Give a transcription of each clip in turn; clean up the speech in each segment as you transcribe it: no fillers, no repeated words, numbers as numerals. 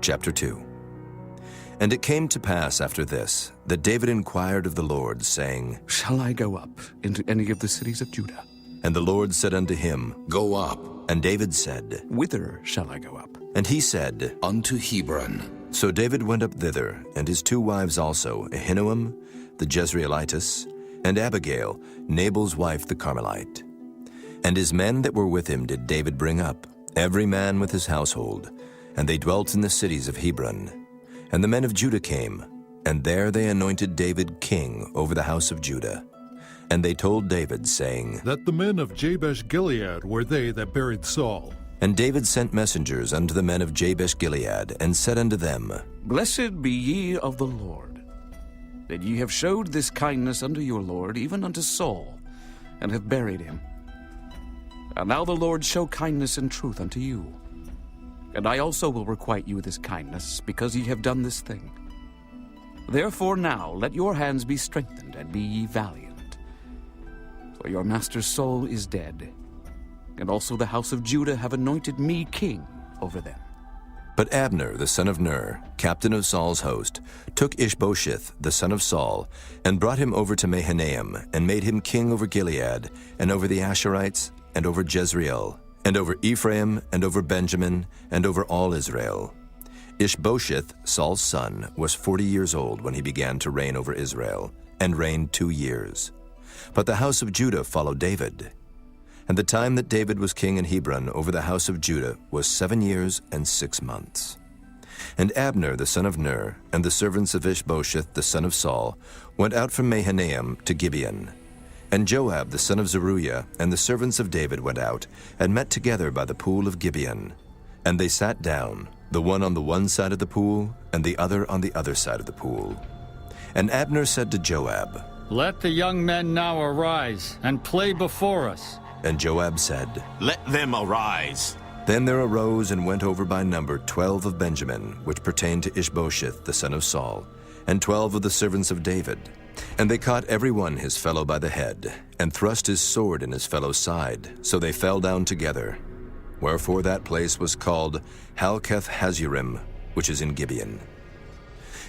Chapter 2. And it came to pass after this, that David inquired of the Lord, saying, Shall I go up into any of the cities of Judah? And the Lord said unto him, Go up. And David said, Whither shall I go up? And he said, Unto Hebron. So David went up thither, and his 2 wives also, Ahinoam the Jezreelitess, and Abigail, Nabal's wife the Carmelite. And his men that were with him did David bring up, every man with his household, and they dwelt in the cities of Hebron. And the men of Judah came, and there they anointed David king over the house of Judah. And they told David, saying, That the men of Jabesh-Gilead were they that buried Saul. And David sent messengers unto the men of Jabesh-Gilead, and said unto them, Blessed be ye of the Lord, that ye have showed this kindness unto your Lord, even unto Saul, and have buried him. And now the Lord show kindness and truth unto you. And I also will requite you this kindness, because ye have done this thing. Therefore now let your hands be strengthened, and be ye valiant. For your master Saul is dead, and also the house of Judah have anointed me king over them. But Abner the son of Ner, captain of Saul's host, took Ishbosheth the son of Saul, and brought him over to Mahanaim, and made him king over Gilead, and over the Asherites, and over Jezreel, and over Ephraim, and over Benjamin, and over all Israel. Ishbosheth, Saul's son, was 40 years old when he began to reign over Israel, and reigned 2 years. But the house of Judah followed David. And the time that David was king in Hebron over the house of Judah was 7 years and 6 months. And Abner the son of Ner, and the servants of Ishbosheth the son of Saul, went out from Mahanaim to Gibeon. And Joab the son of Zeruiah and the servants of David went out, and met together by the pool of Gibeon. And they sat down, the one on the one side of the pool, and the other on the other side of the pool. And Abner said to Joab, Let the young men now arise, and play before us. And Joab said, Let them arise. Then there arose and went over by number 12 of Benjamin, which pertained to Ishbosheth the son of Saul, and 12 of the servants of David. And they caught every one his fellow by the head, and thrust his sword in his fellow's side, so they fell down together. Wherefore that place was called Halketh-Hazurim, which is in Gibeon.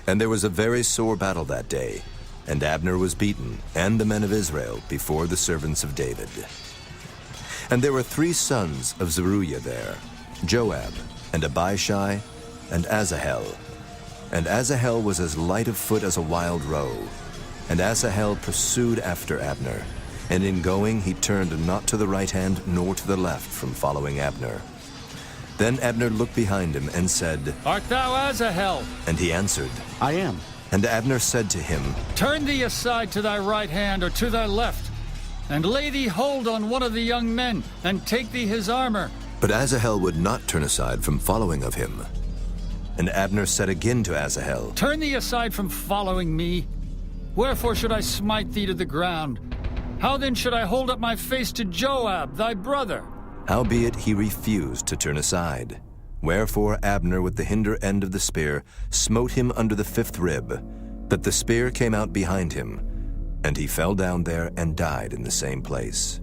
And there was a very sore battle that day, and Abner was beaten, and the men of Israel, before the servants of David. And there were 3 sons of Zeruiah there, Joab, and Abishai, and Asahel. And Asahel was as light of foot as a wild roe. And Asahel pursued after Abner, and in going he turned not to the right hand nor to the left from following Abner. Then Abner looked behind him and said, Art thou Asahel? And he answered, I am. And Abner said to him, Turn thee aside to thy right hand or to thy left, and lay thee hold on one of the young men, and take thee his armor. But Asahel would not turn aside from following of him. And Abner said again to Asahel, Turn thee aside from following me. Wherefore should I smite thee to the ground? How then should I hold up my face to Joab, thy brother? Howbeit he refused to turn aside. Wherefore Abner with the hinder end of the spear smote him under the 5th rib, that the spear came out behind him, and he fell down there and died in the same place.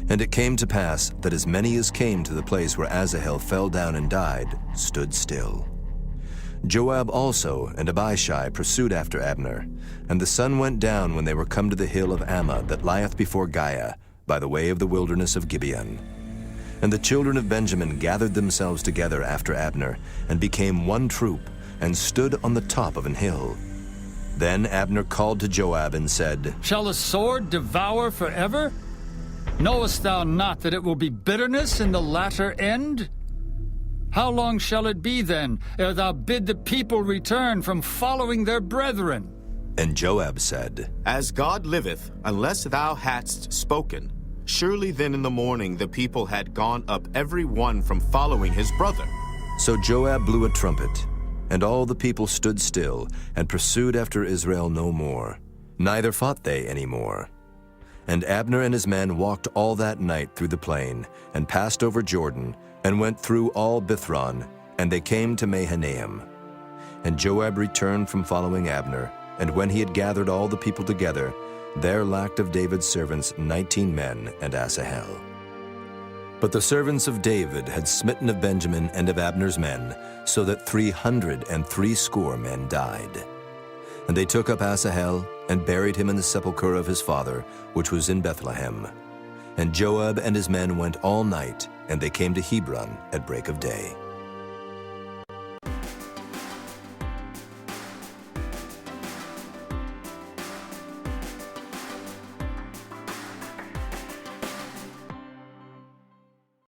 And it came to pass that as many as came to the place where Asahel fell down and died stood still. Joab also and Abishai pursued after Abner, and the sun went down when they were come to the hill of Ammah that lieth before Giah, by the way of the wilderness of Gibeon. And the children of Benjamin gathered themselves together after Abner, and became one troop, and stood on the top of an hill. Then Abner called to Joab and said, Shall a sword devour forever? Knowest thou not that it will be bitterness in the latter end? How long shall it be then, ere thou bid the people return from following their brethren? And Joab said, As God liveth, unless thou hadst spoken, surely then in the morning the people had gone up every one from following his brother. So Joab blew a trumpet, and all the people stood still, and pursued after Israel no more, neither fought they any more. And Abner and his men walked all that night through the plain, and passed over Jordan, and went through all Bithron, and they came to Mahanaim. And Joab returned from following Abner, and when he had gathered all the people together, there lacked of David's servants 19 men and Asahel. But But the servants of David had smitten of Benjamin and of Abner's men, so that 360 men died. And they took up Asahel, and buried him in the sepulchre of his father, which was in Bethlehem. And Joab and his men went all night, and they came to Hebron at break of day.